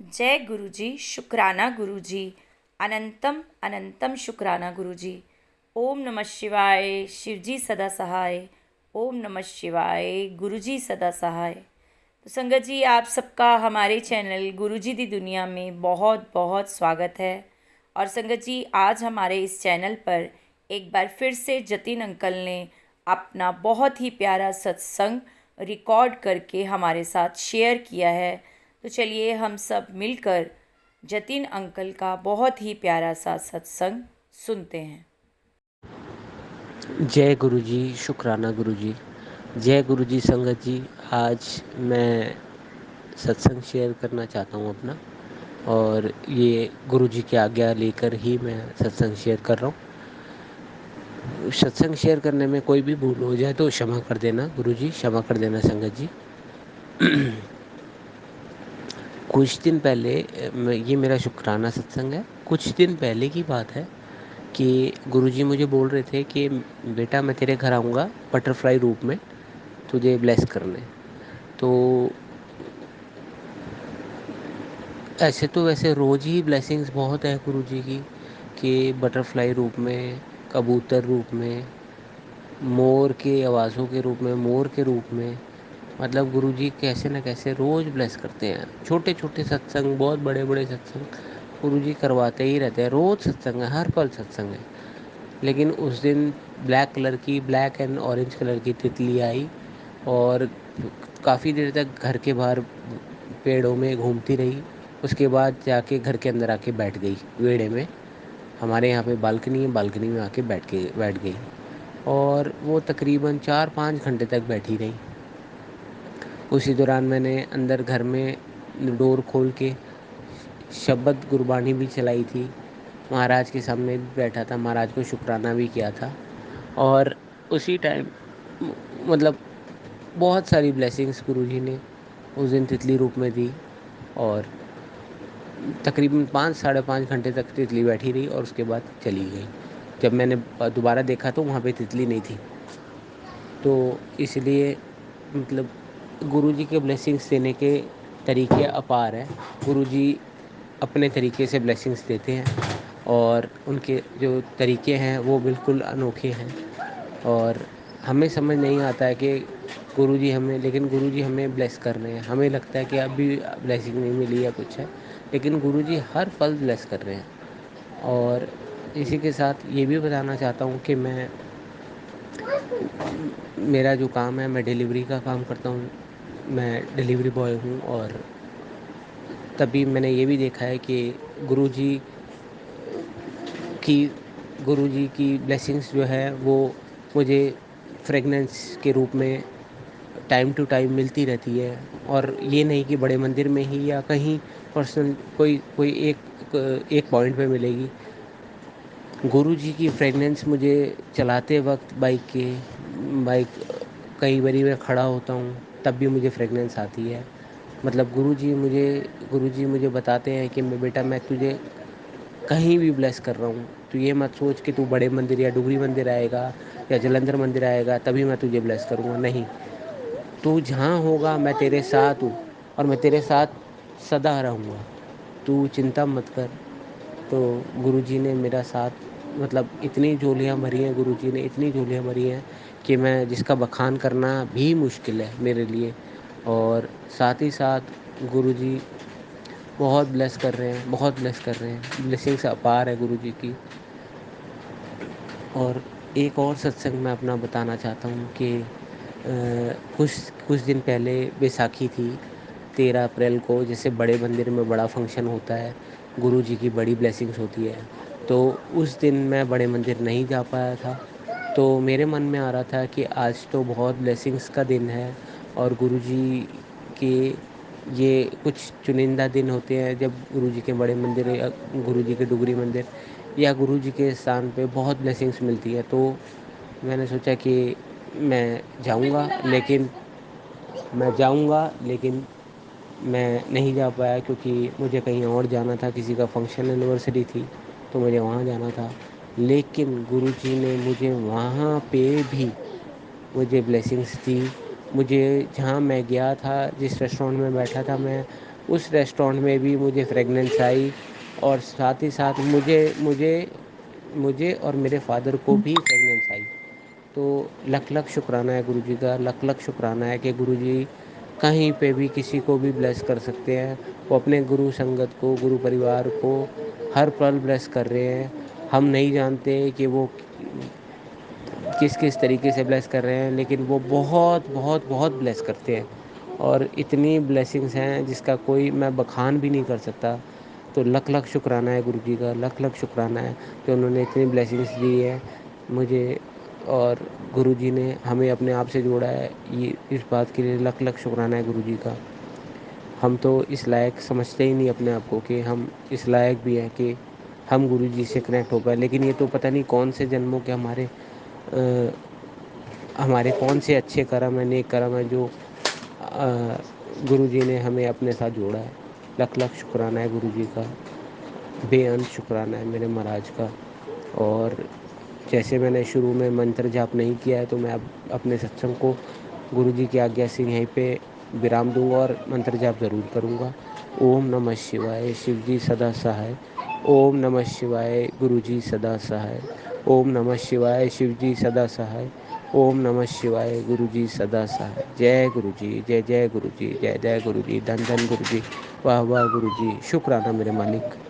जय गुरु जी, शुक्राना गुरु जी। अनंतम अनंतम शुक्राना गुरु जी। ओम नमः शिवाय, शिव जी सदा सहाय। ओम नमः शिवाय, गुरु जी सदा सहाय। तो संगत जी, आप सबका हमारे चैनल गुरु जी दी दुनिया में बहुत बहुत स्वागत है। और संगत जी, आज हमारे इस चैनल पर एक बार फिर से जतिन अंकल ने अपना बहुत ही प्यारा सत्संग रिकॉर्ड करके हमारे साथ शेयर किया है। तो चलिए हम सब मिलकर जतिन अंकल का बहुत ही प्यारा सा सत्संग सुनते हैं। जय गुरु जी, शुक्राना गुरु जी। जय गुरु जी संगत जी। आज मैं सत्संग शेयर करना चाहता हूँ अपना, और ये गुरु जी की आज्ञा लेकर ही मैं सत्संग शेयर कर रहा हूँ। सत्संग शेयर करने में कोई भी भूल हो जाए तो क्षमा कर देना गुरु जी, क्षमा कर देना संगत जी। कुछ दिन पहले ये मेरा शुक्राना सत्संग है। कुछ दिन पहले की बात है कि गुरुजी मुझे बोल रहे थे कि बेटा मैं तेरे घर आऊँगा बटरफ्लाई रूप में तुझे ब्लेस करने। तो ऐसे तो वैसे रोज़ ही ब्लेसिंग्स बहुत है गुरुजी की, कि बटरफ्लाई रूप में, कबूतर रूप में, मोर के आवाज़ों के रूप में, मोर के रूप में, मतलब गुरुजी कैसे न कैसे रोज़ ब्लेस करते हैं। छोटे छोटे सत्संग, बहुत बड़े बड़े सत्संग गुरुजी करवाते ही रहते हैं। रोज़ सत्संग है, हर पल सत्संग है। लेकिन उस दिन ब्लैक एंड ऑरेंज कलर की तितली आई और काफ़ी देर तक घर के बाहर पेड़ों में घूमती रही। उसके बाद जाके घर के अंदर आके बैठ गई वेड़े में। हमारे यहाँ पे बालकनी है, बालकनी में आके बैठ गई और वो तकरीबन 4-5 घंटे तक बैठी रही। उसी दौरान मैंने अंदर घर में डोर खोल के शब्द गुरबानी भी चलाई थी। महाराज के सामने भी बैठा था, महाराज को शुक्राना भी किया था। और उसी टाइम मतलब बहुत सारी ब्लेसिंग्स गुरुजी ने उस दिन तितली रूप में दी। और तकरीबन 5-5.5 घंटे तक तितली बैठी रही और उसके बाद चली गई। जब मैंने दोबारा देखा तो वहाँ पे तितली नहीं थी। तो इसलिए मतलब गुरुजी के ब्लेसिंग्स देने के तरीके अपार हैं। गुरुजी अपने तरीके से ब्लेसिंग्स देते हैं और उनके जो तरीके हैं वो बिल्कुल अनोखे हैं। और हमें समझ नहीं आता है कि गुरुजी हमें, लेकिन गुरुजी हमें ब्लेस कर रहे हैं। हमें लगता है कि अभी ब्लेसिंग नहीं मिली या कुछ है, लेकिन गुरुजी हर पल ब्लेस कर रहे हैं। और इसी के साथ ये भी बताना चाहता हूँ कि मेरा जो काम है, मैं डिलीवरी का काम करता हूँ। मैं डिलीवरी बॉय हूँ। और तभी मैंने ये भी देखा है कि गुरुजी की गुरुजी की ब्लेसिंग्स जो है वो मुझे फ्रेगनेंस के रूप में टाइम टू टाइम मिलती रहती है। और ये नहीं कि बड़े मंदिर में ही या कहीं पर्सनल कोई कोई एक पॉइंट पे मिलेगी। गुरुजी की फ्रेगनेंस मुझे चलाते वक्त बाइक कई बारी मैं खड़ा होता हूँ तब भी मुझे फ्रेगनेंस आती है। मतलब गुरुजी मुझे बताते हैं कि बेटा मैं तुझे कहीं भी ब्लेस कर रहा हूँ। तू ये मत सोच कि तू बड़े मंदिर या डुगरी मंदिर आएगा या जलंधर मंदिर आएगा तभी मैं तुझे ब्लेस करूँगा। नहीं, तू जहाँ होगा मैं तेरे साथ हूँ और मैं तेरे साथ सदा रहूँगा। तू चिंता मत कर। तो गुरुजी ने मेरा साथ, मतलब इतनी झोलियाँ भरी हैं, गुरुजी ने इतनी झोलियाँ भरी हैं कि मैं जिसका बखान करना भी मुश्किल है मेरे लिए। और साथ ही साथ गुरुजी बहुत ब्लेस कर रहे हैं, बहुत ब्लेस कर रहे हैं। ब्लेसिंग्स अपार है गुरुजी की। और एक और सत्संग मैं अपना बताना चाहता हूँ कि कुछ कुछ दिन पहले बैसाखी थी, 13 अप्रैल को। जैसे बड़े मंदिर में बड़ा फंक्शन होता है, गुरुजी की बड़ी ब्लेसिंग्स होती है। तो उस दिन मैं बड़े मंदिर नहीं जा पाया था। तो मेरे मन में आ रहा था कि आज तो बहुत ब्लेसिंग्स का दिन है और गुरुजी के ये कुछ चुनिंदा दिन होते हैं जब गुरुजी के बड़े मंदिर या गुरुजी के डुगरी मंदिर या गुरुजी के स्थान पे बहुत ब्लेसिंग्स मिलती है। तो मैंने सोचा कि मैं जाऊंगा, लेकिन मैं नहीं जा पाया क्योंकि मुझे कहीं और जाना था, किसी का फंक्शन एनिवर्सरी थी तो मुझे वहाँ जाना था। लेकिन गुरुजी ने मुझे वहाँ पे भी मुझे ब्लेसिंग्स दी। मुझे जहाँ मैं गया था, जिस रेस्टोरेंट में बैठा था मैं, उस रेस्टोरेंट में भी मुझे फ्रेगनेंस आई, और साथ ही साथ मुझे मुझे मुझे और मेरे फादर को भी फ्रेगनेंस आई। तो लख लख शुक्राना है गुरुजी का, लख लख शुक्राना है कि गुरुजी कहीं पे भी किसी को भी ब्लेस कर सकते हैं। वो अपने गुरु संगत को, गुरु परिवार को हर पल ब्लेस कर रहे हैं। हम नहीं जानते कि वो किस किस तरीके से ब्लेस कर रहे हैं, लेकिन वो बहुत बहुत बहुत ब्लेस करते हैं। और इतनी ब्लेसिंग्स हैं जिसका कोई मैं बखान भी नहीं कर सकता। तो लख लख शुक्राना है गुरुजी का, लख लख शुक्राना है कि उन्होंने इतनी ब्लेसिंग्स दी है मुझे, और गुरुजी ने हमें अपने आप से जोड़ा है। ये इस बात के लिए लख लख शुक्राना है गुरुजी का। हम तो इस लायक समझते ही नहीं अपने आप को कि हम इस लायक भी हैं कि हम गुरुजी से कनेक्ट हो पाए। लेकिन ये तो पता नहीं कौन से जन्मों के हमारे कौन से अच्छे कर्म हैं, नेक कर्म हैं, जो गुरुजी ने हमें अपने साथ जोड़ा है। लख लख शुक्राना है गुरुजी का, बेअंत शुक्राना है मेरे महाराज का। और जैसे मैंने शुरू में मंत्र जाप नहीं किया है, तो मैं अब अपने सत्संग को गुरुजी की आज्ञा से यहीं पे विराम दूंगा और मंत्र जाप ज़रूर करूंगा। ओम नमः शिवाय, शिवजी सदा सहाय। ओम नमः शिवाय, गुरुजी सदा सहाय। ओम नमः शिवाय, शिवजी सदा सहाय। ओम नमः शिवाय, गुरुजी सदा सहाय। जय गुरुजी, जय जय गुरुजी, जय जय गुरुजी, धन धन गुरुजी, वाह वाह गुरुजी, शुक्राना मेरे मालिक।